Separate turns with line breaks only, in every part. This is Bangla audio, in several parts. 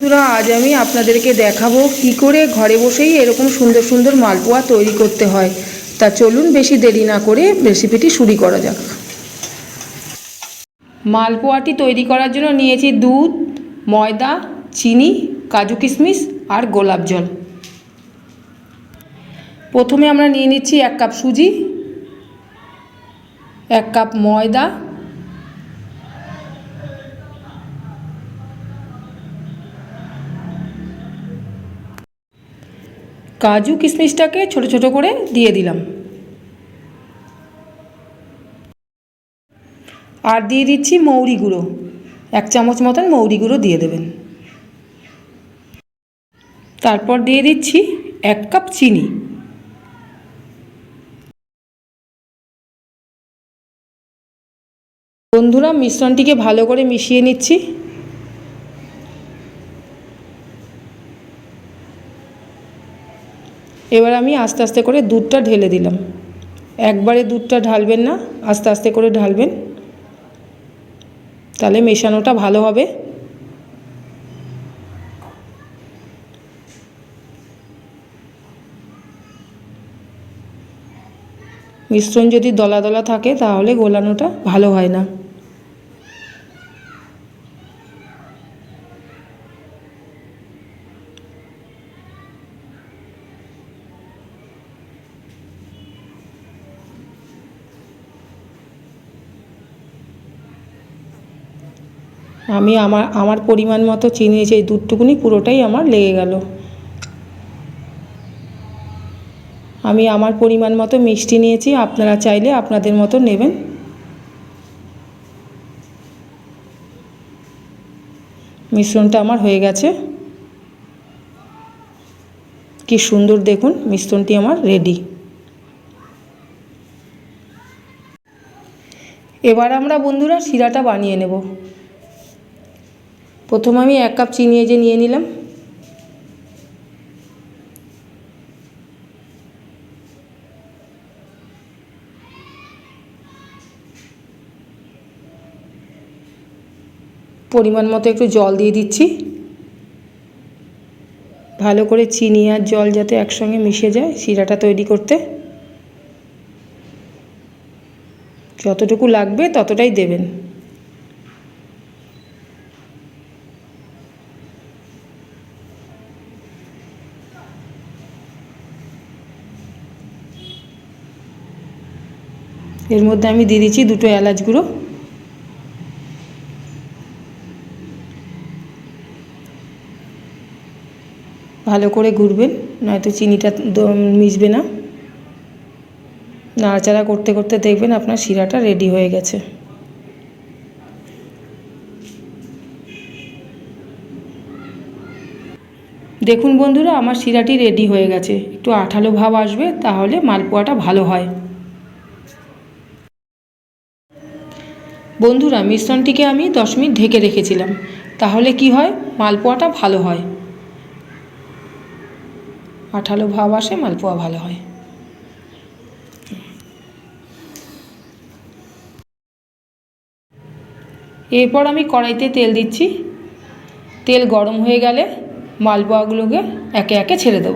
বন্ধুরা, আজ আমি আপনাদেরকে দেখাবো কি করে ঘরে বসেই এরকম সুন্দর সুন্দর মালপোয়া তৈরি করতে হয়। তা চলুন বেশি দেরি না করে রেসিপিটি শুরু করা যাক। মালপোয়াটি তৈরি করার জন্য নিয়েছি দুধ, ময়দা, চিনি, কাজু কিশমিশ আর গোলাপ জল। প্রথমে আমরা নিয়ে নিচ্ছি 1 কাপ সুজি, 1 কাপ ময়দা, কাজু কিশমিশটাকে ছোট ছোট করে দিয়ে দিলাম, আর দিয়ে দিচ্ছি মৌরি গুঁড়ো, 1 চামচ মতন মৌরি গুঁড়ো দিয়ে দেবেন। তারপর দিয়ে দিচ্ছি 1 কাপ চিনি। বন্ধুরা, মিশ্রণটিকে ভালো করে মিশিয়ে নিচ্ছি। এবার আমি আস্তে আস্তে করে দুধটা ঢেলে দিলাম। একবারে দুধটা ঢালবেন না, আস্তে আস্তে করে ঢালবেন, তাহলে মেশানোটা ভালো হবে। মিশ্রণ যদি দলা দলা থাকে তাহলে গোলানোটা ভালো হয় না। আমি আমার পরিমাণ মতো চিনি নিয়েছি, এই দুধটুকুনি পুরোটাই আমার লেগে গেল। আমি আমার পরিমাণ মতো মিষ্টি নিয়েছি, আপনারা চাইলে আপনাদের মতো নেবেন। মিশ্রণটা আমার হয়ে গেছে, কি সুন্দর দেখুন, মিশ্রণটি আমার রেডি। এবার আমরা বন্ধুরা শিরাটা বানিয়ে নেব। প্রথমে আমি 1 কাপ চিনি যে নিয়ে নিলাম, পরিমাণ মতো একটু জল দিয়ে দিচ্ছি, ভালো করে চিনি আর জল যাতে একসঙ্গে মিশে যায় শিরাটা তৈরি করতে। যতটুকু লাগবে ততটাই দেবেন। এর মধ্যে আমি দিয়ে দিচ্ছি 2টো এলাচ গুঁড়ো, ভালো করে ঘুরবেন, নয়তো চিনিটা মিশবে না। নাড়াচাড়া করতে করতে দেখবেন আপনার শিরাটা রেডি হয়ে গেছে। দেখুন বন্ধুরা, আমার শিরাটি রেডি হয়ে গেছে। একটু আঠালো ভাব আসবে, তাহলে মালপোয়াটা ভালো হয়। বন্ধুরা, মিশ্রণটিকে আমি 10 মিনিট ঢেকে রেখেছিলাম, তাহলে কি হয়, মালপোয়াটা ভালো হয়, আঠালো ভাব আসে, মালপোয়া ভালো হয়। এরপর আমি কড়াইতে তেল দিচ্ছি। তেল গরম হয়ে গেলে মালপোয়াগুলোকে একে একে ছেড়ে দেব।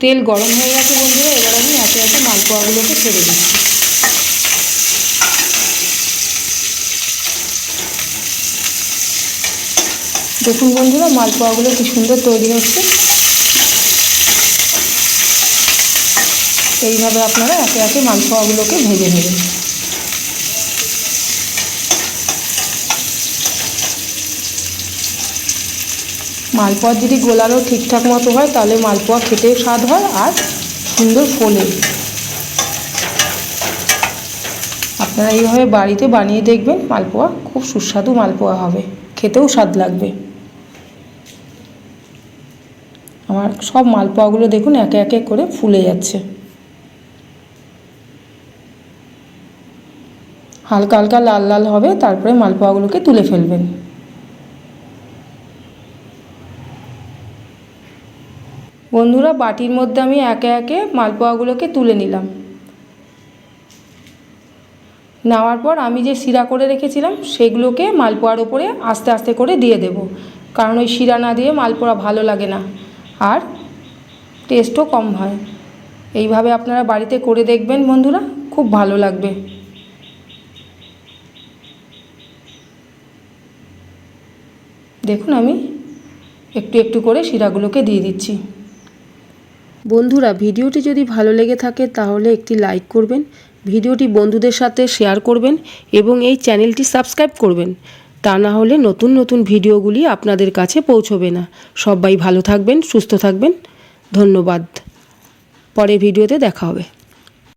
তেল গরম হয়ে গেছে বন্ধুরা, এবার আমি একে একে মালপোয়াগুলোকে ছেড়ে দিচ্ছি। দেখুন বন্ধুরা, মালপোয়াগুলো কি সুন্দর তৈরি হচ্ছে। এইভাবে আপনারা একে একে মালপোয়াগুলোকে ভেজে নেবেন। মালপোয়া যদি গোলানো ঠিকঠাক মতো হয় তাহলে মালপোয়া খেতেও স্বাদ হয় আর সুন্দর ফোলে। আপনারা এইভাবে বাড়িতে বানিয়ে দেখবেন, মালপোয়া খুব সুস্বাদু মালপোয়া হবে, খেতেও স্বাদ লাগবে। আমার সব মালপোয়াগুলো দেখুন একে একে করে ফুলে যাচ্ছে। হালকা হালকা লাল লাল হবে, তারপরে মালপোয়াগুলোকে তুলে ফেলবেন। বন্ধুরা, বাটির মধ্যে আমি একে একে মালপোয়াগুলোকে তুলে নিলাম। নেওয়ার পর আমি যে শিরা করে রেখেছিলাম সেগুলোকে মালপোয়ার ওপরে আস্তে আস্তে করে দিয়ে দেব, কারণ ওই শিরা না দিয়ে মালপোয়া ভালো লাগে না আর টেস্টও কম হয়। এইভাবে আপনারা বাড়িতে করে দেখবেন বন্ধুরা, খুব ভালো লাগবে। দেখুন আমি একটু একটু করে শিরাগুলোকে দিয়ে দিচ্ছি। বন্ধুরা, ভিডিওটি যদি ভালো লেগে থাকে তাহলে একটি লাইক করবেন, ভিডিওটি বন্ধুদের সাথে শেয়ার করবেন এবং এই চ্যানেলটি সাবস্ক্রাইব করবেন। তা না হলে নতুন নতুন ভিডিওগুলি আপনাদের কাছে পৌঁছবে না। সবাই ভালো থাকবেন, সুস্থ থাকবেন। ধন্যবাদ। পরের ভিডিওতে দেখা হবে।